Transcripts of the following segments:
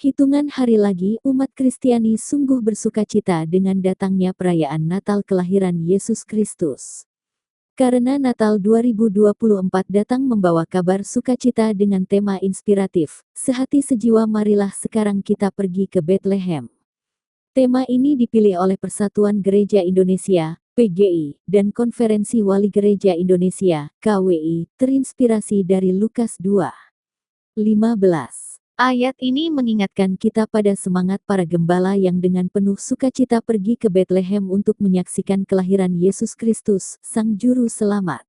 Hitungan hari lagi umat Kristiani sungguh bersukacita dengan datangnya perayaan Natal kelahiran Yesus Kristus. Karena Natal 2024 datang membawa kabar sukacita dengan tema inspiratif, sehati sejiwa marilah sekarang kita pergi ke Bethlehem. Tema ini dipilih oleh Persatuan Gereja Indonesia, PGI, dan Konferensi Wali Gereja Indonesia, KWI, terinspirasi dari Lukas 2:15. Ayat ini mengingatkan kita pada semangat para gembala yang dengan penuh sukacita pergi ke Bethlehem untuk menyaksikan kelahiran Yesus Kristus, Sang Juru Selamat.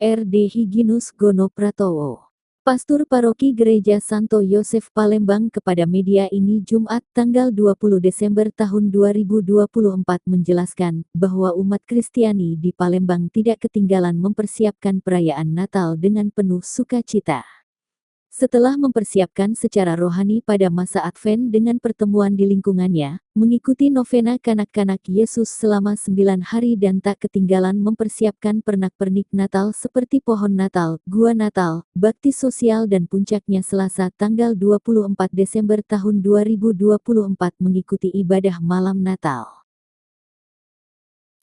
R.D. Hyginus Gono Pratowo, Pastor Paroki Gereja Santo Yosef Palembang kepada media ini Jumat tanggal 20 Desember tahun 2024 menjelaskan bahwa umat Kristiani di Palembang tidak ketinggalan mempersiapkan perayaan Natal dengan penuh sukacita. Setelah mempersiapkan secara rohani pada masa Advent dengan pertemuan di lingkungannya, mengikuti novena kanak-kanak Yesus selama 9 hari dan tak ketinggalan mempersiapkan pernak-pernik Natal seperti pohon Natal, gua Natal, bakti sosial dan puncaknya Selasa tanggal 24 Desember tahun 2024 mengikuti ibadah malam Natal.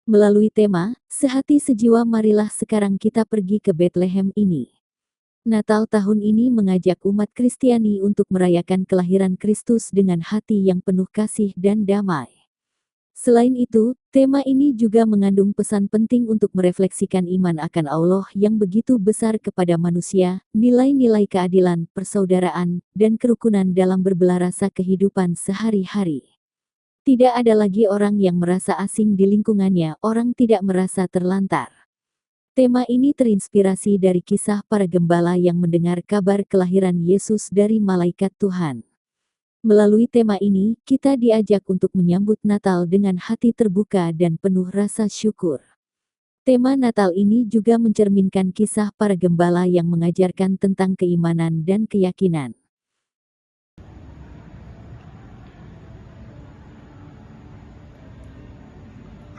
Melalui tema, sehati sejiwa marilah sekarang kita pergi ke Bethlehem ini. Natal tahun ini mengajak umat Kristiani untuk merayakan kelahiran Kristus dengan hati yang penuh kasih dan damai. Selain itu, tema ini juga mengandung pesan penting untuk merefleksikan iman akan Allah yang begitu besar kepada manusia, nilai-nilai keadilan, persaudaraan, dan kerukunan dalam berbelarasa kehidupan sehari-hari. Tidak ada lagi orang yang merasa asing di lingkungannya, orang tidak merasa terlantar. Tema ini terinspirasi dari kisah para gembala yang mendengar kabar kelahiran Yesus dari malaikat Tuhan. Melalui tema ini, kita diajak untuk menyambut Natal dengan hati terbuka dan penuh rasa syukur. Tema Natal ini juga mencerminkan kisah para gembala yang mengajarkan tentang keimanan dan keyakinan.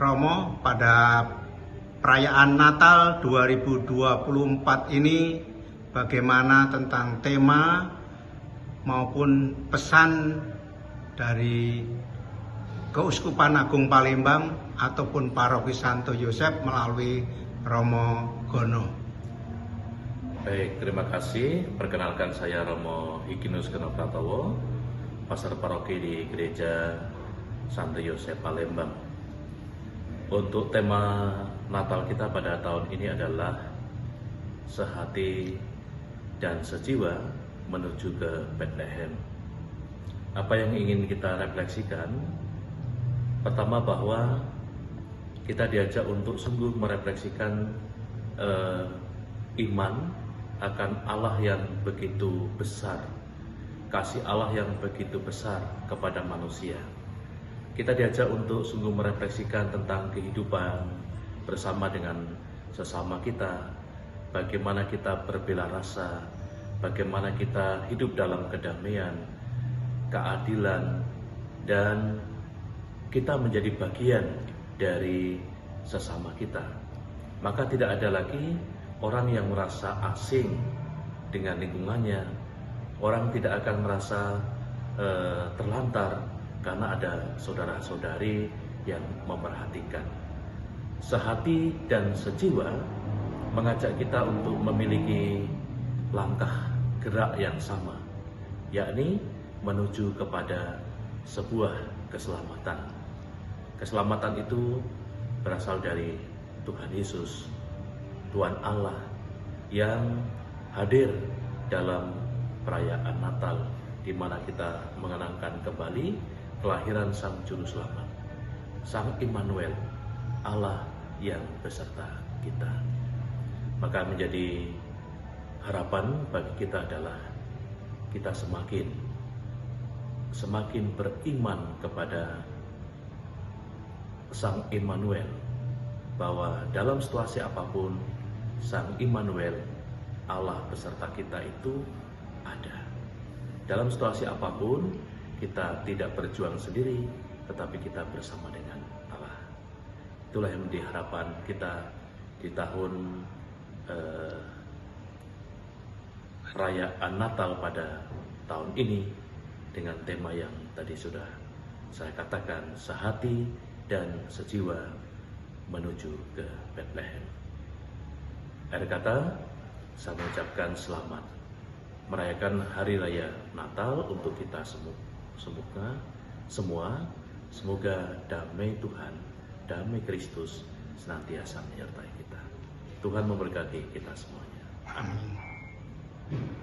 Romo, pada perayaan Natal 2024 ini bagaimana tentang tema maupun pesan dari Keuskupan Agung Palembang ataupun Paroki Santo Yosef melalui Romo Gono. Baik, terima kasih. Perkenalkan saya Romo Hyginus Gono Pratowo, Pastor Paroki di Gereja Santo Yosef Palembang. Untuk tema Natal kita pada tahun ini adalah sehati dan sejiwa menuju ke Bethlehem. Apa yang ingin kita refleksikan? Pertama, bahwa kita diajak untuk sungguh merefleksikan iman akan Allah yang begitu besar, kasih Allah yang begitu besar kepada manusia. Kita diajak untuk sungguh merefleksikan tentang kehidupan bersama dengan sesama kita, bagaimana kita berbela rasa, bagaimana kita hidup dalam kedamaian, keadilan, dan kita menjadi bagian dari sesama kita. Maka tidak ada lagi orang yang merasa asing dengan lingkungannya, orang tidak akan merasa terlantar karena ada saudara-saudari yang memperhatikan. Sehati dan sejiwa mengajak kita untuk memiliki langkah gerak yang sama, yakni menuju kepada sebuah keselamatan. Keselamatan itu berasal dari Tuhan Yesus, Tuhan Allah yang hadir dalam perayaan Natal, di mana kita mengenangkan kembali kelahiran Sang Juru Selamat, Sang Immanuel, Allah yang beserta kita. Maka menjadi harapan bagi kita adalah kita semakin beriman kepada Sang Immanuel, bahwa dalam situasi apapun Sang Immanuel, Allah beserta kita itu ada. Dalam situasi apapun kita tidak berjuang sendiri, tetapi kita bersama dengan Allah. Itulah yang menjadi harapan kita di tahun perayaan Natal pada tahun ini, dengan tema yang tadi sudah saya katakan, sehati dan sejiwa menuju ke Bethlehem. Akhir kata, saya mengucapkan selamat merayakan Hari Raya Natal untuk kita semoga damai Tuhan, damai Kristus senantiasa menyertai kita. Tuhan memberkati kita semuanya. Amin.